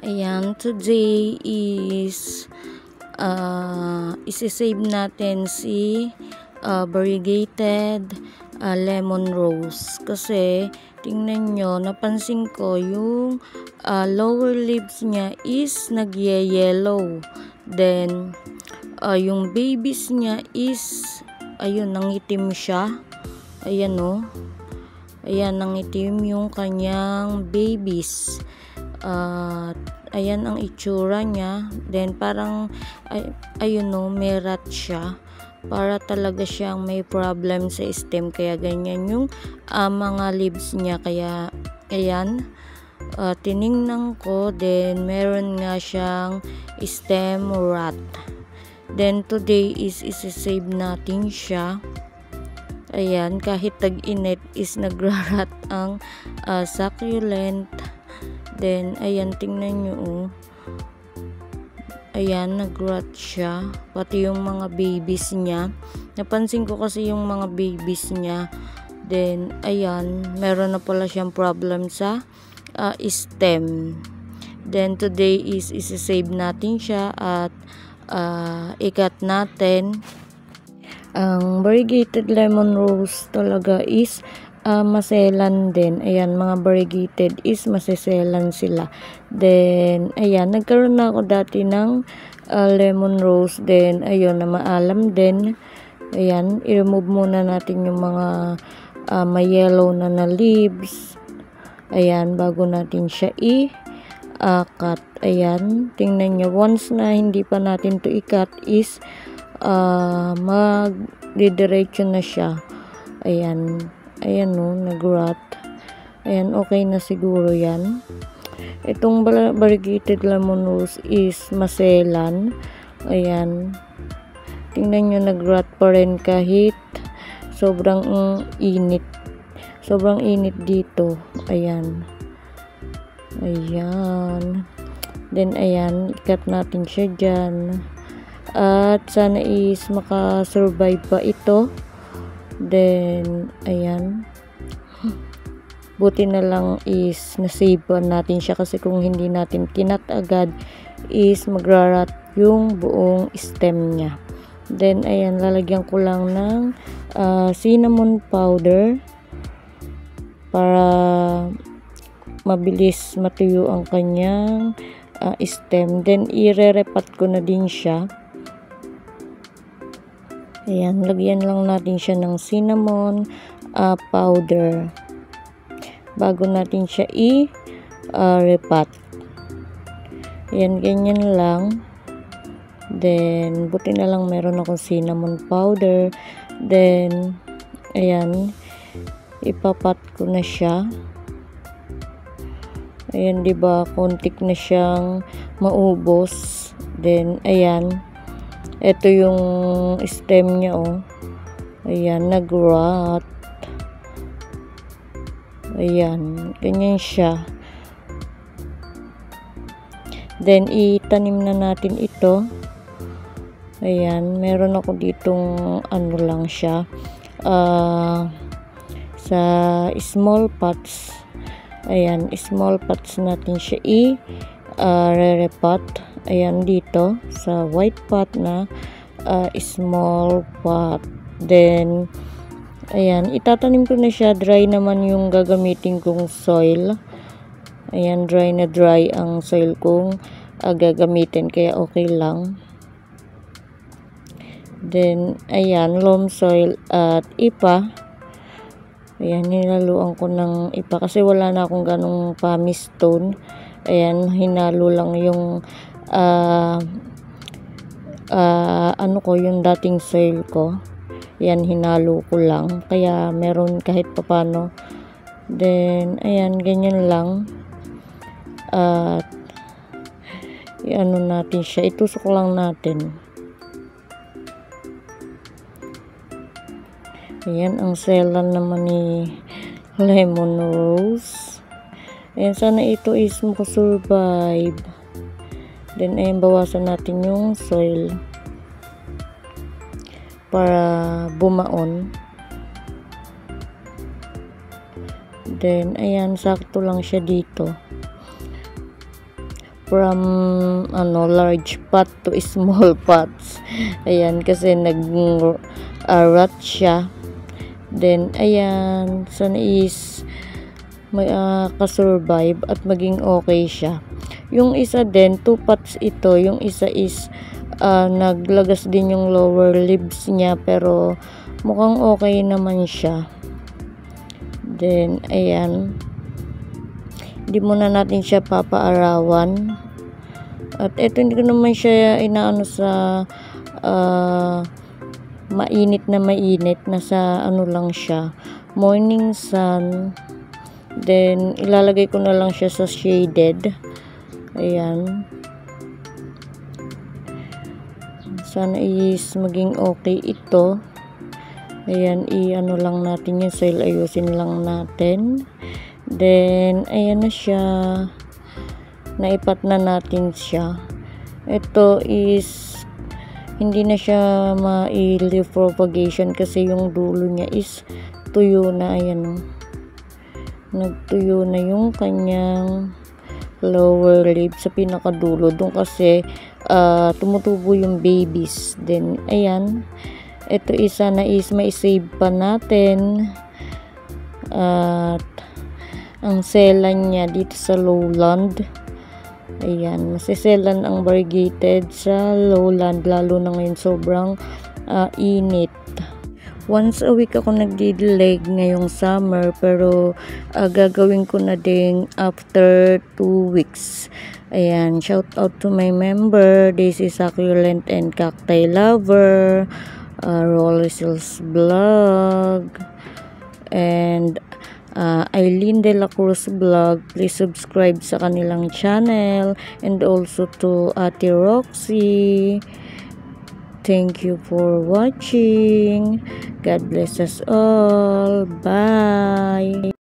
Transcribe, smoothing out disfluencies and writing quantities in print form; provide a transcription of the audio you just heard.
Ayan, today is isi-save natin si variegated lemon rose. Kasi tingnan nyo, napansin ko yung lower leaves niya is nag-yellow. Then yung babies niya is ayun, nangitim siya. Ayan o. Ayan, nangitim yung kanyang babies. Ayan ang itsura niya. Then parang ayun no, may rat siya. Para talaga siyang may problem sa stem, kaya ganyan yung mga leaves niya. Kaya ayan, tiningnan ko, then meron nga siyang stem rat. Then today is isi-save natin siya. Ayan, kahit tag-init is nagrarat ang succulent. Then ayan, tingnan nyo oh. Ayan, nagrat siya. Pati yung mga babies niya. Napansin ko kasi yung mga babies niya. Then ayan, meron na pala siyang problem sa stem. Then today is isi-save natin siya at ikat natin. Ang variegated lemon rose talaga is maselan din. Ayan, mga variegated is maseselan sila. Then ayan, nagkaroon na ako dati ng lemon rose. Then ayun, na maalam din. Ayan, i-remove muna natin yung mga may yellow na leaves. Ayan, bago natin siya i-cut. Ayan, tingnan nyo, once na hindi pa natin to i-cut is mag-didiretso na siya. Ayan, ayan no, nag-rot. Ayan, okay na siguro yan. Itong variegated lemon rose is maselan. Ayan, tingnan nyo, nag-rot pa rin kahit sobrang init. Sobrang init dito. Ayan. Ayan. Then ayan, ikat natin siya dyan. At sana is makasurvive pa ito. Then ayan, buti na lang is nasave natin siya, kasi kung hindi natin kinat agad is magrarat yung buong stem niya. Then ayan, lalagyan ko lang ng cinnamon powder para mabilis matuyo ang kanyang stem. Then ire-repat ko na din siya. Ayan, lagyan lang natin siya ng cinnamon powder bago natin siya i-repat. Ayan, ganyan lang. Then buti na lang meron akong cinnamon powder. Then ayan, ipapat ko na siya. Ayan, diba, kontik na siyang maubos. Then ayan, ito yung stem niya oh. Ayan, nag-rot. Ayan, ganyan siya. Then itanim na natin ito. Ayan, meron ako ditong ano lang siya, sa small pots. Ayan, small pots natin siya i-re-repot. Ayan, dito sa white pot na small pot. Then ayan, itatanim ko na siya. Dry naman yung gagamitin kong soil. Ayan, dry na dry ang soil kong gagamitin, kaya okay lang. Then ayan, loam soil at ipa. Ayan, hinaluan ko ng ipa kasi wala na akong ganong pumice stone. Ayan, hinalo lang yung ano ko, yung dating soil ko. Ayan, hinalo ko lang, kaya meron kahit papano. Then ayan, ganyan lang. At i-ano natin siya, itusok lang natin. Ayan, ang selan naman ni lemon rose. Ayan, sana ito is makasurvive. Then ayan, bawasan natin yung soil para bumaon. Then ayan, sakto lang siya dito. from large pot to small pots. Ayan, kasi nag-rot siya. Then ayan, sana is may kasurvive at maging okay siya. Yung isa din, 2 pots ito. Yung isa is naglagas din yung lower leaves niya, pero mukhang okay naman siya. Then ayan, hindi muna natin siya papaarawan. At ito, hindi ko naman siya inaano sa mainit, nasa lang siya, morning sun. Then ilalagay ko na lang siya sa shaded. Ayan, sana is maging okay ito. Ayan, lang natin yung soil, ayusin lang natin. Then ayan na siya, naipat na natin siya. Ito is hindi na siya ma-leaf propagation kasi yung dulo niya is tuyo na. Ayan, nagtuyo na yung kanyang lower leaf sa pinakadulo doon kasi tumutubo yung babies. Then ayan, ito isa na is may save pa natin. At ang selan niya dito sa lowland. Ayan, masiselan ang variegated sa lowland, lalo na ngayon sobrang init. Once a week ako nagdidilig ngayong summer, pero gagawin ko na din after 2 weeks. Ayan, shout out to my member. This is Succulent and Cacti Lover, Rolly Sills Vlog, and Eileen De La Cruz Vlog. Please subscribe sa kanilang channel, and also to Ate Roxy. Thank you for watching. God bless us all. Bye.